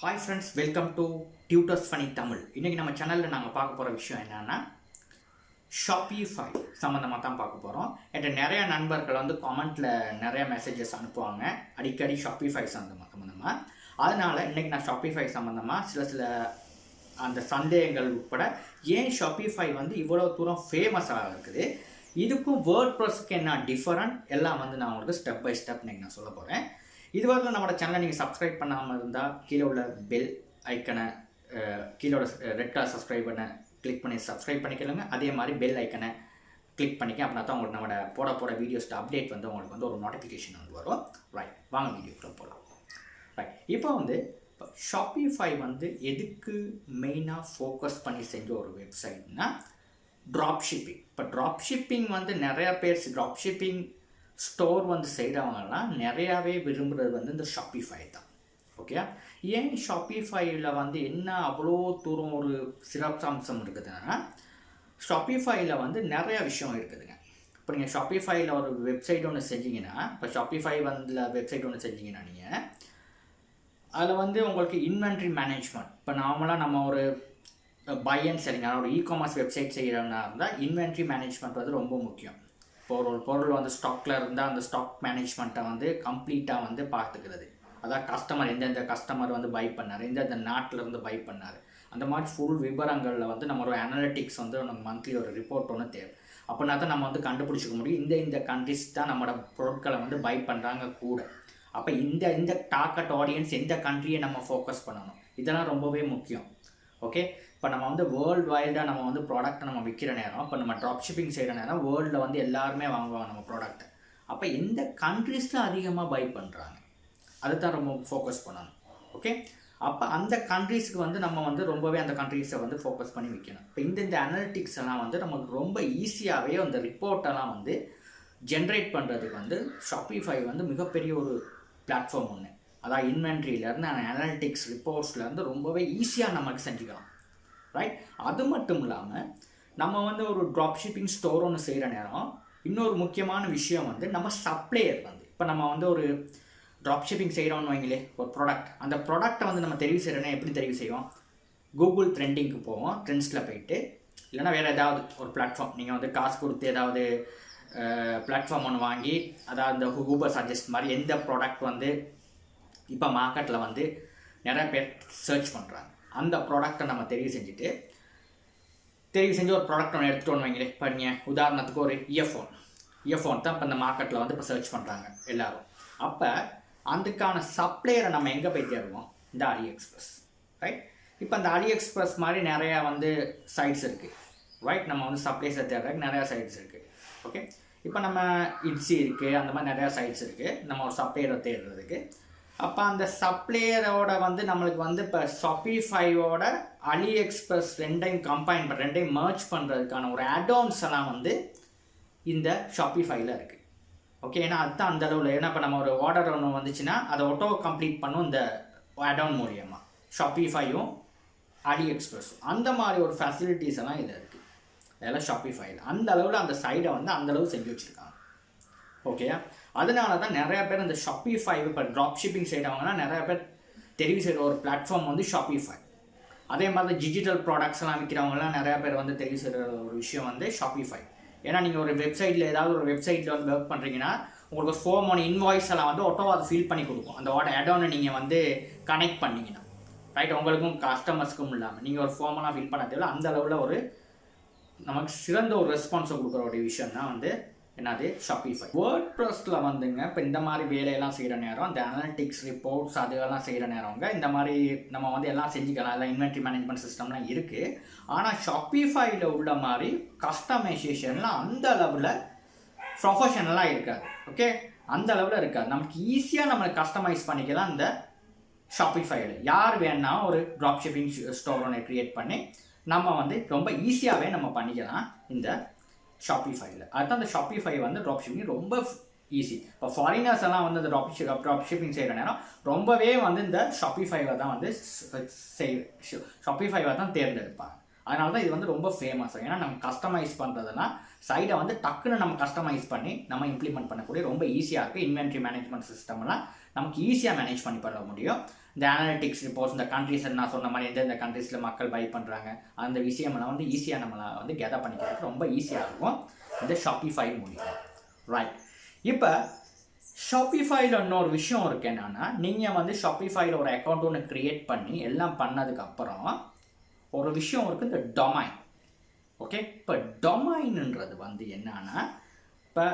Hi friends, welcome to Tutors Funny Tamil. இன்னைக்கு நம்ம சேனல்ல நாங்க பார்க்க போற விஷயம் என்னன்னா Shopify சம்பந்தமா தான் பார்க்க போறோம். என்கிட்ட நிறைய நண்பர்கள் வந்து கமெண்ட்ல நிறைய மெசேजेस அனுப்புவாங்க. அடிக்கடி Shopify சம்பந்தமா. அதனால இன்னைக்கு நான் Shopify சம்பந்தமா சில அந்த சந்தேகங்கள் உட்பட ஏன் Shopify வந்து இவ்வளவு தூரம் ஃபேமஸா இருக்குது, இதுக்கும் WordPressக்கு என்ன டிஃபரண்ட் எல்லாம் வந்து நான் உங்களுக்கு ஸ்டெப் பை ஸ்டெப் இன்னைக்கு நான் சொல்ல போறேன். இதுவரைக்கும் நம்மளோட சேனலை நீங்கள் சப்ஸ்கிரைப் பண்ணாமல் இருந்தால் கீழே உள்ள பெல் ஐக்கனை கீழே ரெட் கலர் சப்ஸ்கிரைப் பண்ண கிளிக் பண்ணி சப்ஸ்கிரைப் பண்ணிக்கலுங்க. அதே மாதிரி பெல் ஐக்கனை கிளிக் பண்ணிக்க, அப்படின்னா தான் உங்களுக்கு நம்மளோட போட வீடியோஸ்ட்டு அப்டேட் வந்து உங்களுக்கு வந்து ஒரு நோட்டிஃபிகேஷன் வந்து வரும். ரைட், வாங்க வீடியோக்குள்ள போகலாம். ரைட், இப்போ வந்து Shopify வந்து எதுக்கு மெயினாக ஃபோக்கஸ் பண்ணி செஞ்ச ஒரு வெப்சைட்னா ட்ராப் ஷிப்பிங். இப்போ ட்ராப் ஷிப்பிங் வந்து நிறையா பேர் ட்ராப் ஷிப்பிங் ஸ்டோர் வந்து செய்கிறவங்கலாம் நிறையாவே விரும்புகிறது வந்து இந்த Shopify தான். ஓகே, ஏன் Shopifyல வந்து என்ன அவ்வளோ தூரம் ஒரு சிறப்பம்சம் இருக்குதுன்னா, Shopifyல வந்து நிறையா விஷயம் இருக்குதுங்க. இப்போ நீங்கள் Shopifyல ஒரு வெப்சைட் ஒன்று செஞ்சீங்கன்னா, இப்போ Shopify வந்து வெப்சைட் ஒன்று செஞ்சீங்கன்னா நீங்கள் அதில் வந்து உங்களுக்கு இன்வென்ட்ரி மேனேஜ்மெண்ட், இப்போ நார்மலாக நம்ம ஒரு பை அண்ட் செல்லிங் ஒரு இ-காமர்ஸ் வெப்சைட் செய்கிறோம்னா இருந்தால் இன்வென்ட்ரி மேனேஜ்மெண்ட் வந்து ரொம்ப முக்கியம். இப்போ ஒரு பொருள் வந்து ஸ்டாக்கில் இருந்தால் அந்த ஸ்டாக் மேனேஜ்மெண்ட்டை வந்து கம்ப்ளீட்டாக வந்து பார்த்துக்கிறது. அதான் கஸ்டமர் எந்தெந்த கஸ்டமர் வந்து பை பண்ணார், எந்தெந்த நாட்டில் இருந்து பை பண்ணார், அந்த மாதிரி ஃபுல் விவரங்களில் வந்து நம்ம ஒரு அனலிட்டிக்ஸ் வந்து நம்ம மந்த்லி ஒரு ரிப்போர்ட் ஒன்று தேவை. அப்படின்னா தான் நம்ம வந்து கண்டுபிடிச்சிக்க முடியும் இந்த கண்ட்ரிஸ் தான் நம்மளோட பொருட்களை வந்து பை பண்ணுறாங்க கூட. அப்போ இந்த டார்கெட் ஆடியன்ஸ் எந்த கண்ட்ரியை நம்ம ஃபோக்கஸ் பண்ணணும், இதெல்லாம் ரொம்பவே முக்கியம். ஓகே, இப்போ நம்ம வந்து வேர்ல்டு வைல்டாக நம்ம வந்து ப்ராடக்ட்டை நம்ம விற்கிற நேரம், இப்போ நம்ம ட்ராப் ஷிப்பிங் செய்கிற நேரம் வேர்ல்டில் வந்து எல்லாருமே வாங்குவாங்க நம்ம ப்ராடக்ட்டை. அப்போ எந்த கண்ட்ரிஸில் அதிகமாக பை பண்ணுறாங்க அதை தான் ரொம்ப ஃபோக்கஸ் பண்ணணும். ஓகே, அப்போ அந்த கண்ட்ரீஸ்க்கு வந்து நம்ம வந்து ரொம்பவே அந்த கண்ட்ரீஸை வந்து ஃபோக்கஸ் பண்ணி விற்கணும். இப்போ இந்த அனலிட்டிக்ஸ் எல்லாம் வந்து நமக்கு ரொம்ப ஈஸியாகவே அந்த ரிப்போர்ட்டெல்லாம் வந்து ஜென்ரேட் பண்ணுறதுக்கு வந்து Shopify வந்து மிகப்பெரிய ஒரு பிளாட்ஃபார்ம் ஒன்று. அதான் இன்வென்ட்ரியிலேருந்து அனலிட்டிக்ஸ் ரிப்போர்ட்ஸ்லேருந்து ரொம்பவே ஈஸியாக நமக்கு செஞ்சுக்கலாம். ரைட், அது மட்டும் இல்லாமல் நம்ம வந்து ஒரு ட்ராப் ஷிப்பிங் ஸ்டோர் ஒன்று செய்கிற நேரம் இன்னொரு முக்கியமான விஷயம் வந்து நம்ம சப்ளையர் வந்து, இப்போ நம்ம வந்து ஒரு ட்ராப் ஷிப்பிங் செய்கிறோம்னு வைங்களே ஒரு ப்ராடக்ட், அந்த ப்ராடக்ட்டை வந்து நம்ம தெரிவு செய்கிறோன்னா எப்படி தெரிவு செய்வோம்? கூகுள் ட்ரெண்டிங்க்கு போவோம், ட்ரெண்ட்ஸில் போயிட்டு, இல்லைனா வேறு ஏதாவது ஒரு பிளாட்ஃபார்ம் நீங்கள் வந்து காசு கொடுத்து ஏதாவது பிளாட்ஃபார்ம் ஒன்று வாங்கி, அதாவது இந்த கூகுள் சஜஸ்ட் மாதிரி எந்த ப்ராடக்ட் வந்து இப்போ மார்க்கெட்டில் வந்து நிறைய பேர் சர்ச் பண்ணுறாங்க, அந்த ப்ராடக்டை நம்ம தெரிவு செஞ்சு ஒரு ப்ராடக்ட் ஒன்று எடுத்துகிட்டு வைங்களேன். இப்போ நீங்கள் உதாரணத்துக்கு ஒரு இயர்ஃபோன் தான் இப்போ இந்த மார்க்கெட்டில் வந்து இப்போ சர்ச் பண்ணுறாங்க எல்லோரும். அப்போ அதுக்கான சப்ளையரை நம்ம எங்கே போய் தேடுவோம்? இந்த AliExpress. ரைட், இப்போ அந்த AliExpress மாதிரி நிறையா வந்து சைட்ஸ் இருக்குது. ரைட், நம்ம வந்து சப்ளைஸை தேடுறதுக்கு நிறையா சைட்ஸ் இருக்குது. ஓகே, இப்போ நம்ம இட்ஸி இருக்குது, அந்த மாதிரி நிறையா சைட்ஸ் இருக்குது நம்ம ஒரு சப்ளையரை தேடுறதுக்கு. அப்போ அந்த சப்ளையரோட வந்து நம்மளுக்கு வந்து இப்போ Shopifyயோட AliExpress ரெண்டையும் மர்ஜ் பண்ணுறதுக்கான ஒரு ஆட்ஆன்ஸ் எல்லாம் வந்து இந்த Shopifyல இருக்குது. ஓகே, ஏன்னா அதுதான் அந்த அளவில், ஏன்னா இப்போ நம்ம ஒரு ஆர்டர் ஒன்று வந்துச்சுன்னா அதை ஆட்டோ கம்ப்ளீட் பண்ணும் இந்த ஆட்ஆன் மூலியமாக Shopifyயும் AliExpressம். அந்த மாதிரி ஒரு ஃபெசிலிட்டிஸ் எல்லாம் இதில் இருக்குது. அதெல்லாம் Shopifyல அந்த அளவில் அந்த சைடை வந்து அந்தளவு செஞ்சு வச்சுருக்காங்க. ஓகே, அதனால தான் நிறையா பேர் இந்த Shopify இப்போ ட்ராப் ஷிப்பிங் செய்கிறவங்கன்னா நிறையா பேர் தெரிவு செய்கிற ஒரு பிளாட்ஃபார்ம் வந்து Shopify. அதே மாதிரி டிஜிட்டல் ப்ராடக்ட்ஸ்லாம் விற்கிறவங்கலாம் நிறையா பேர் வந்து தெரிவு செய்கிற ஒரு விஷயம் வந்து Shopify. ஏன்னா நீங்கள் ஒரு வெப்சைட்டில் ஏதாவது ஒரு வெப்சைட்டில் வந்து ஒர்க் பண்ணுறீங்கன்னா உங்களுக்கு ஒரு ஃபோம் ஒன்று இன்வாய்ஸ் எல்லாம் வந்து ஆட்டோ அதை ஃபில் பண்ணி கொடுக்கும். அந்த ஆட்-ஆனை நீங்கள் வந்து கனெக்ட் பண்ணிங்கன்னா ரைட், உங்களுக்கும் கஸ்டமர்ஸ்க்கும் இல்லாமல் நீங்கள் ஒரு ஃபார்மெல்லாம் ஃபில் பண்ண தேவை. அந்த அளவில் ஒரு நமக்கு சிறந்த ஒரு ரெஸ்பான்ஸை கொடுக்குற ஒரு விஷயம் தான் வந்து என்னது Shopify. WordPressல வந்துங்க இப்போ இந்த மாதிரி வேலையெல்லாம் செய்கிற நேரம், அந்த அனலிட்டிக்ஸ் ரிப்போர்ட்ஸ் அதெல்லாம் செய்கிற நேரங்க இந்த மாதிரி நம்ம வந்து எல்லாம் செஞ்சுக்கலாம். எல்லாம் இன்வென்ட்ரி மேனேஜ்மெண்ட் சிஸ்டம்லாம் இருக்குது. ஆனால் Shopifyல உள்ள மாதிரி கஸ்டமைசேஷன்லாம் அந்த அளவில் ப்ரொஃபஷனலாக இருக்காது. ஓகே, அந்த அளவில் இருக்காது. நமக்கு ஈஸியாக நம்ம கஸ்டமைஸ் பண்ணிக்கலாம் இந்த Shopifyல. யார் வேணா ஒரு ட்ராப் ஷிப்பிங் ஸ்டோர் ஒன்று க்ரியேட் பண்ணி நம்ம வந்து ரொம்ப ஈஸியாகவே நம்ம பண்ணிக்கலாம் இந்த Shopifyல. அதுதான் அந்த Shopify வந்து ட்ராப் ஷிப்பிங் ரொம்ப ஈஸி. இப்போ ஃபாரினர்ஸ் எல்லாம் வந்து இந்த ட்ராப் ஷிப்பிங் செய்கிற நேரம் ரொம்பவே வந்து இந்த Shopifyல தான் வந்து Shopifyல தான் தேர்ந்தெடுப்பாங்க. அதனால தான் இது வந்து ரொம்ப ஃபேமஸ். ஏன்னா நம்ம கஸ்டமைஸ் பண்ணுறதுனா சைடை வந்து டக்குன்னு நம்ம கஸ்டமைஸ் பண்ணி நம்ம இம்ப்ளிமெண்ட் பண்ணக்கூடிய ரொம்ப ஈஸியாக இருக்குது. இன்வென்ட்ரி மேனேஜ்மெண்ட் சிஸ்டம்லாம் நமக்கு ஈஸியாக மேனேஜ் பண்ண முடியும். இந்த அனலிட்டிக்ஸ் ரிப்போர்ட்ஸ், இந்த கண்ட்ரிஸ் நான் சொன்ன மாதிரி எந்தெந்த கண்ட்ரீஸில் மக்கள் பை பண்ணுறாங்க, அந்த விஷயமெல்லாம் வந்து ஈஸியாக நம்மளால் வந்து கெதர் பண்ணிக்கிறதுக்கு ரொம்ப ஈஸியாக இருக்கும் இந்த ஷாப்பிஃபை மூலியம். ரைட். இப்போ ஷாப்பிஃபைல இன்னொரு விஷயம் இருக்குது என்னென்னா, நீங்கள் வந்து ஷாப்பிஃபைல ஒரு அக்கௌண்ட் ஒன்று க்ரியேட் பண்ணி எல்லாம் பண்ணதுக்கப்புறம் ஒரு விஷயம் இருக்குது, இந்த டொமைன். ஓகே, இப்போ டொமைன்ன்றது வந்து என்னன்னா, இப்போ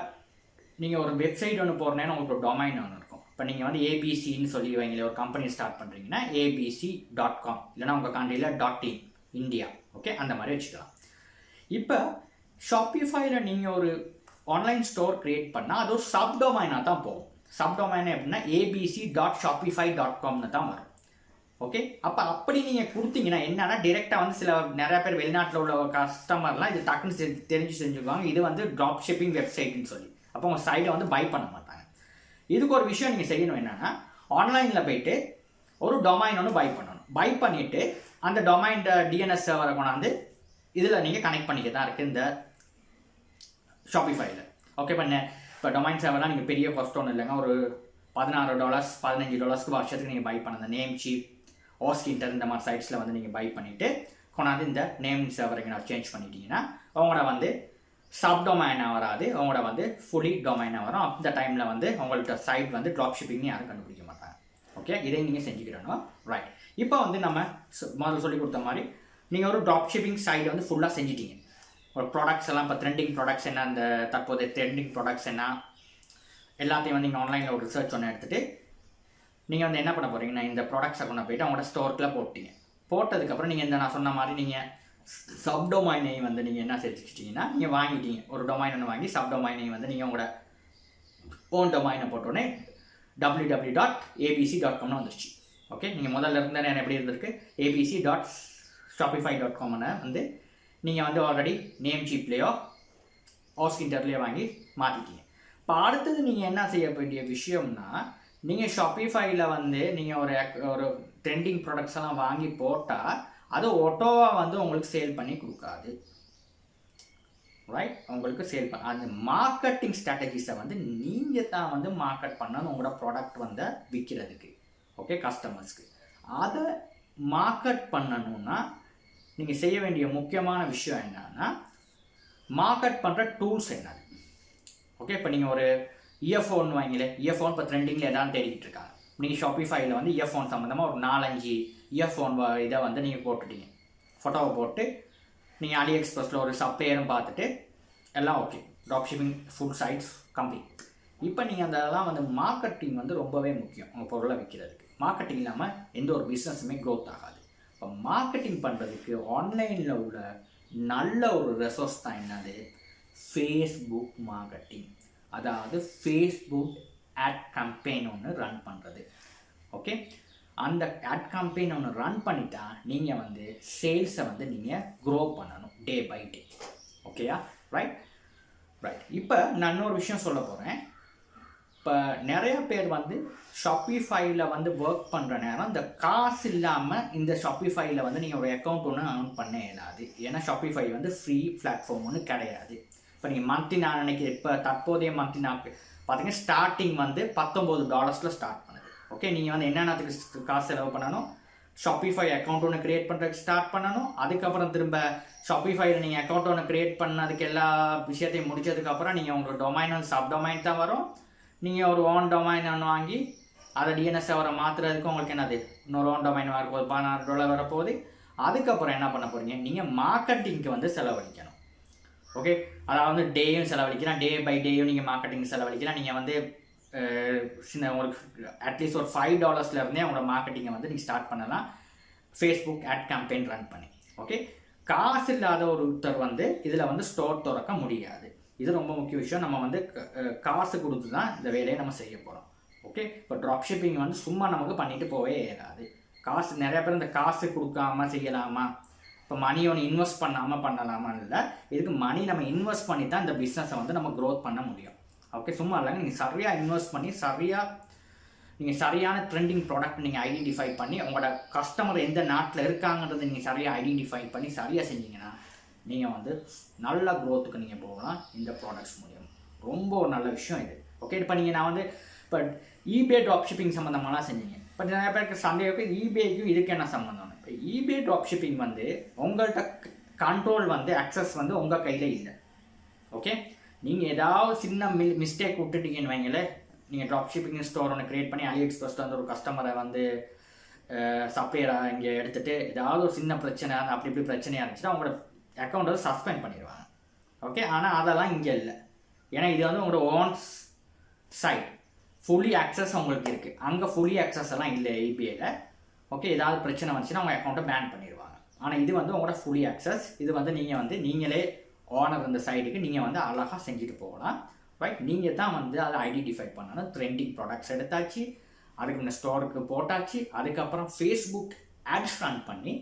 நீங்கள் ஒரு வெப்சைட் ஒன்று போகிறேன்னா உங்களுக்கு ஒரு டொமைன் ஒன்று இருக்கும். இப்போ நீங்கள் வந்து ஏபிசின்னு சொல்லி வைங்களே, ஒரு கம்பெனி ஸ்டார்ட் பண்ணுறீங்கன்னா abc.com, இல்லைனா உங்கள் கண்ட்ரியில் .in இந்தியா, ஓகே, அந்த மாதிரி வச்சுக்கலாம். இப்போ ஷாப்பிஃபைல நீங்கள் ஒரு ஆன்லைன் ஸ்டோர் க்ரியேட் பண்ணால் அது ஒரு சப்டொமைனாக தான் போகும். சப்டொமைன் எப்படின்னா abc.shopify.comனு தான் வரும். ஓகே, அப்போ அப்படி நீங்கள் கொடுத்தீங்கன்னா என்னன்னா, டிரெக்டாக வந்து நிறையா பேர் வெளிநாட்டில் உள்ள கஸ்டமர்லாம் இது டக்குன்னு தெரிஞ்சு செஞ்சுக்குவாங்க, இது வந்து ட்ராப் ஷிப்பிங் வெப்சைட்னு சொல்லி. அப்போ உங்கள் சைடை வந்து பை பண்ண மாட்டாங்க. இதுக்கு ஒரு விஷயம் நீங்கள் செய்யணும் என்னென்னா, ஆன்லைனில் போயிட்டு ஒரு டொமைன் ஒன்று பை பண்ணணும். பை பண்ணிவிட்டு அந்த டொமைன் டிஎன்எஸ் சர்வரை கொண்டாந்து இதில் நீங்கள் கனெக்ட் பண்ணிக்க தான் இருக்குது இந்த ஷாப்பிஃபைல. ஓகே, இப்போ டொமைன் சர்வர்லாம் நீங்கள் பெரிய காஸ்ட் ஒன்றும் இல்லைங்க, ஒரு $16 $15 வருஷத்துக்கு நீங்கள் பை பண்ண நேம் சீப், ஓஸ்கின்டர் இந்த மாதிரி சைட்ஸில் வந்து நீங்கள் பை பண்ணிவிட்டு கொண்டாந்து இந்த நேம் சர்வரை நான் சேஞ்ச் பண்ணிட்டீங்கன்னா அவங்களோட வந்து சப்டொமைனாக வராது, அவங்களோட வந்து ஃபுல்லி டொமைனாக வரும். அந்த டைமில் வந்து உங்கள்கிட்ட சைட் வந்து ட்ராப் ஷிப்பிங்னு யாரும் கண்டுபிடிக்க மாட்டாங்க. ஓகே, இதை நீங்கள் செஞ்சுக்கிடணும். ரைட். இப்போ வந்து நம்ம முதல்ல சொல்லி கொடுத்த மாதிரி நீங்கள் ஒரு ட்ராப் ஷிப்பிங் சைட் வந்து ஃபுல்லாக செஞ்சிட்டீங்க. ஒரு ப்ராடக்ட்ஸ் எல்லாம், இப்போ ட்ரெண்டிங் ப்ராடக்ட்ஸ் என்ன, அந்த தற்போதைய ட்ரெண்டிங் ப்ராடக்ட்ஸ் என்ன, எல்லாத்தையும் வந்து நீங்கள் ஆன்லைனில் ஒரு ரிசர்ச் ஒன்று எடுத்துகிட்டு நீங்கள் வந்து என்ன பண்ண போகிறீங்கன்னா, இந்த ப்ராடக்ட்ஸை கொண்டு போய்ட்டு அவங்களோட ஸ்டோருக்குள்ளே போட்டீங்க. போட்டதுக்கப்புறம் நீங்கள் இந்த நான் சொன்ன மாதிரி நீங்கள் சப்டொமைனையும் வந்து நீங்கள் என்ன செஞ்சுக்கிட்டீங்கன்னா, நீங்கள் வாங்கிட்டீங்க ஒரு டொமைன் ஒன்று வாங்கி சப்டொமைனையும் வந்து நீங்கள் உங்களோட ஓன் டொமைனை போட்டோன்னே www.abc.comனு வந்துருச்சு. ஓகே, நீங்கள் முதல்ல இருந்த எப்படி இருந்திருக்கு, abc.shopify.comனு வந்து நீங்கள் வந்து ஆல்ரெடி நேம் சீப்லேயோ ஓஸ்கின்டர்லேயோ வாங்கி மாற்றிட்டீங்க. இப்போ அடுத்தது நீங்கள் என்ன செய்ய வேண்டிய விஷயம்னா, நீங்கள் ஷாப்பிஃபைல வந்து நீங்கள் ஒரு ட்ரெண்டிங் ப்ராடக்ட்ஸ் எல்லாம் வாங்கி போட்டால் அது ஆட்டோவாக வந்து உங்களுக்கு சேல் பண்ணி கொடுக்காது. ரைட், உங்களுக்கு சேல் பண்ண அந்த மார்க்கெட்டிங் ஸ்ட்ராட்டஜிஸை வந்து நீங்கள் தான் வந்து மார்க்கெட் பண்ணணும் உங்களோட ப்ராடக்ட் வந்து விற்கிறதுக்கு. ஓகே, கஸ்டமர்ஸ்க்கு அதை மார்க்கெட் பண்ணணும்னா நீங்கள் செய்ய வேண்டிய முக்கியமான விஷயம் என்னன்னா, மார்க்கெட் பண்ணுற டூல்ஸ் என்னது. ஓகே, இப்போ நீங்கள் ஒரு இயர்ஃபோன் வாங்கிலே, இயர்ஃபோன் இப்போ ட்ரெண்டிங்கில் எதாவது தேடிக்கிட்டு இருக்காங்க. நீங்கள் ஷாப்பிஃபைல வந்து இயர்ஃபோன் சம்மந்தமாக ஒரு 4-5 இயர்ஃபோன் இதை வந்து நீங்கள் போட்டுட்டீங்க, ஃபோட்டோவை போட்டு நீங்கள் அலி எக்ஸ்பிரஸில் ஒரு சப்ளையரும் பார்த்துட்டு எல்லாம் okay, drop shipping full sites complete. இப்போ நீங்கள் அதெல்லாம் வந்து மார்க்கெட்டிங் வந்து ரொம்பவே முக்கியம் உங்கள் பொருளை விற்கிறதுக்கு. மார்க்கெட்டிங் இல்லாமல் எந்த ஒரு பிஸ்னஸுமே க்ரோத் ஆகாது. இப்போ மார்க்கெட்டிங் பண்ணுறதுக்கு ஆன்லைனில் உள்ள நல்ல ஒரு ரெசோர்ஸ் தான் என்னது, ஃபேஸ்புக் மார்க்கெட்டிங். அதாவது ஃபேஸ்புக் ஆட் கம்பெயின் ஒன்று ரன் பண்ணுறது. ஓகே, அந்த ஆட் கம்பெயின் ஒன்று ரன் பண்ணிட்டா நீங்கள் வந்து சேல்ஸை வந்து நீங்கள் க்ரோ பண்ணணும் டே பை டே. ஓகேயா? ரைட். இப்போ நான் இன்னொரு விஷயம் சொல்ல போகிறேன். இப்போ நிறையா பேர் வந்து ஷாப்பிஃபைல வந்து ஒர்க் பண்ணுற நேரம் இந்த காசு இல்லாமல் இந்த ஷாப்பிஃபைல வந்து நீங்கள் ஒரு அக்கௌண்ட் ஒன்று ஆன் பண்ண இயலாது. ஏன்னா ஷாப்பிஃபை வந்து ஃப்ரீ பிளாட்ஃபார்ம் ஒன்று கிடையாது. இப்போ நீங்கள் மந்த்லி, நான் நினைக்கிறேன் இப்போ தற்போதைய மந்த்லி நாக்கு பார்த்தீங்கன்னா ஸ்டார்டிங் வந்து $19 ஸ்டார்ட் பண்ணுது. ஓகே, நீங்கள் வந்து என்னென்னத்துக்கு காசு செலவு பண்ணணும், ஷாப்பிஃபை அக்கௌண்ட் ஒன்று க்ரியேட் பண்ணுறதுக்கு ஸ்டார்ட் பண்ணணும். அதுக்கப்புறம் திரும்ப ஷாப்பிஃபைல நீங்கள் அக்கௌண்ட் ஒன்று க்ரியேட் பண்ணதுக்கு எல்லா விஷயத்தையும் முடிச்சதுக்கப்புறம் நீங்கள் உங்களுக்கு டொமைன் வந்து சப்டொமைன் தான் வரும். நீங்கள் ஒரு ஓன் டொமைன் ஒன்று வாங்கி அதை டிஎன்எஸ் சர்வரை மாற்றுறதுக்கு உங்களுக்கு என்னது இன்னொரு ஓன் டொமைன் வரப்போகுது, $16 வரப்போகுது. அதுக்கப்புறம் என்ன பண்ண போகிறீங்க, நீங்கள் மார்க்கெட்டிங்க்கு வந்து செலவழிக்கணும். ஓகே, அதாவது டேயும் செலவழிக்கலாம், டே பை டேயும் நீங்கள் மார்க்கெட்டிங் செலவழிக்கலாம். நீங்கள் வந்து சின்ன உங்களுக்கு அட்லீஸ்ட் ஒரு $5 உங்களோட மார்க்கெட்டிங்கை வந்து நீங்கள் ஸ்டார்ட் பண்ணலாம் ஃபேஸ்புக் ஆட் கேம்பெயின் ரன் பண்ணி. ஓகே, காசு இல்லாத ஒருத்தர் வந்து இதில் வந்து ஸ்டோர் திறக்க முடியாது. இது ரொம்ப முக்கிய விஷயம். நம்ம வந்து காசு கொடுத்து தான் இந்த வேலையை நம்ம செய்ய போகிறோம். ஓகே, இப்போ ட்ராப் ஷிப்பிங் வந்து சும்மா நமக்கு பண்ணிட்டு போவே இயலாது. காசு நிறைய பேர் இந்த காசு கொடுக்காம செய்யலாமா, இப்போ மணி ஒன்று இன்வெஸ்ட் பண்ணாமல் பண்ணலாமா இல்லை, இதுக்கு மணி நம்ம இன்வெஸ்ட் பண்ணி தான் இந்த பிஸ்னஸை வந்து நம்ம க்ரோத் பண்ண முடியும். ஓகே, சும்மா இல்லைங்க, நீங்கள் சரியாக இன்வெஸ்ட் பண்ணி நீங்கள் சரியான ட்ரெண்டிங் ப்ராடக்ட் நீங்கள் ஐடென்டிஃபை பண்ணி உங்களோட கஸ்டமர் எந்த நாட்டில் இருக்காங்கன்றதை நீங்கள் சரியாக ஐடென்டிஃபை பண்ணி சரியாக செஞ்சீங்கன்னா நீங்கள் வந்து நல்ல க்ரோத்துக்கு நீங்கள் போகலாம் இந்த ப்ராடக்ட்ஸ் மூலியம். ரொம்ப ஒரு நல்ல விஷயம் இது. ஓகே, இப்போ நான் வந்து இப்போ ஈபே ட்ராப் ஷிப்பிங் சம்மந்தமாலாம் செஞ்சீங்க. பட் நிறைய பேருக்கு சந்தேகம் ஈபேக்கும் இதுக்கு என்ன சம்மந்தம்? இப்போ ஈபே ட்ராப் ஷிப்பிங் வந்து உங்கள்கிட்ட கண்ட்ரோல் வந்து அக்சஸ் வந்து உங்கள் கையில் இல்லை. ஓகே, நீங்கள் ஏதாவது சின்ன மிஸ்டேக் விட்டுட்டீங்கன்னு வைங்களேன், நீங்கள் ட்ராப் ஷிப்பிங் ஸ்டோர் ஒன்று க்ரியேட் பண்ணி AliExpress வந்து ஒரு கஸ்டமரை வந்து சப்ளையராக இங்கே எடுத்துகிட்டு ஏதாவது ஒரு சின்ன பிரச்சனை அப்படி இப்படி பிரச்சனையாக இருந்துச்சுன்னா அவங்களோட அக்கௌண்ட் வந்து சஸ்பெண்ட் பண்ணிடுவாங்க. ஓகே, ஆனால் அதெல்லாம் இங்கே இல்லை. ஏன்னா இது வந்து உங்களோட ஓன் சைட், ஃபுல்லி ஆக்சஸ் உங்களுக்கு இருக்குது. அங்கே ஃபுல்லி ஆக்சஸ் எல்லாம் இல்லை ஈபிஐயில். ஓகே, ஏதாவது பிரச்சனை வந்துச்சுன்னா அவங்க அக்கௌண்ட்டை பேன் பண்ணிடுவாங்க. ஆனால் இது வந்து உங்களோட ஃபுல்லி ஆக்சஸ். இது வந்து நீங்கள் வந்து நீங்களே ஓனர் இந்த சைடுக்கு நீங்கள் வந்து அழகாக செஞ்சுட்டு போகலாம். ரைட், நீங்கள் தான் வந்து அதை ஐடென்டிஃபை பண்ணணும். ட்ரெண்டிங் ப்ராடக்ட்ஸ் எடுத்தாச்சு, அதுக்கு முன்ன ஸ்டோருக்கு போட்டாச்சு, அதுக்கப்புறம் ஃபேஸ்புக் ஆட்ஸ் ரன் பண்ணி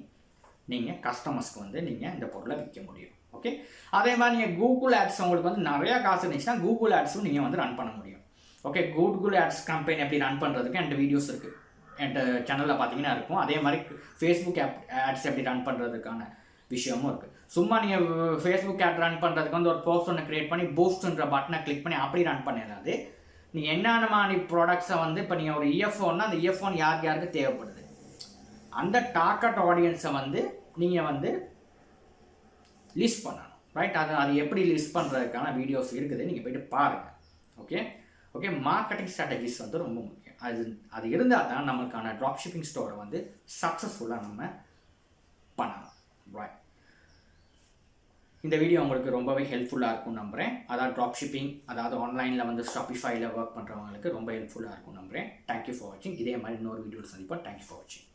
நீங்கள் கஸ்டமர்ஸ்க்கு வந்து நீங்கள் இந்த பொருளை விற்க முடியும். ஓகே, அதே மாதிரி நீங்கள் கூகுள் ஆட்ஸ் உங்களுக்கு வந்து நிறையா காசு இருந்துச்சுன்னா கூகுள் ஆட்ஸும் நீங்கள் வந்து ரன் பண்ண முடியும். ஓகே, கூகுள் ஆட்ஸ் கம்பெனி எப்படி ரன் பண்ணுறதுக்கு என்கிட்ட வீடியோஸ் இருக்குது, என்கிட்ட சேனலில் பார்த்தீங்கன்னா இருக்கும். அதே மாதிரி ஃபேஸ்புக் ஆட்ஸ் எப்படி ரன் பண்ணுறதுக்கான விஷயமும் இருக்குது. சும்மா நீங்கள் ஃபேஸ்புக் ஆட் ரன் பண்ணுறதுக்கு வந்து ஒரு போஸ்ட் ஒன்று க்ரியேட் பண்ணி பூஸ்ட்ன்ற பட்டனை கிளிக் பண்ணி அப்படி ரன் பண்ணிடாது. நீங்கள் என்னென்ன மாதிரி ப்ராடக்ட்ஸை வந்து இப்போ நீங்கள் ஒரு இயர்ஃபோன்னா அந்த இயர்ஃபோன் யாருக்கு தேவைப்படுது, அந்த டார்கெட் ஆடியன்ஸை வந்து நீங்கள் வந்து லிஸ்ட் பண்ணணும். ரைட், அது எப்படி லிஸ்ட் பண்ணுறதுக்கான வீடியோஸ் இருக்குது, நீங்கள் போய்ட்டு பாருங்கள். ஓகே, மார்க்கெட்டிங் ஸ்ட்ராட்டஜிஸ் வந்து ரொம்ப முக்கியம். அது இருந்தால் தான் நமக்கான ட்ராப் ஷிப்பிங் ஸ்டோரை வந்து சக்ஸஸ்ஃபுல்லாக நம்ம பண்ணலாம். ரைட், இந்த வீடியோ உங்களுக்கு ரொம்பவே ஹெல்ப்ஃபுல்லாக இருக்கும்னு நம்புகிறேன். அதாவது ட்ராப் ஷிப்பிங், அதாவது ஆன்லைனில் வந்து ஷாப்பிஃபைல ஒர்க் பண்ணுறவங்களுக்கு ரொம்ப ஹெல்ப்ஃபுல்லாக இருக்கும் நம்புகிறேன். தேங்க்யூ ஃபார் வாட்சிங். இதே மாதிரி இன்னொரு வீடியோவில் சந்திப்போம். தேங்க்யூ ஃபார் வாட்சிங்.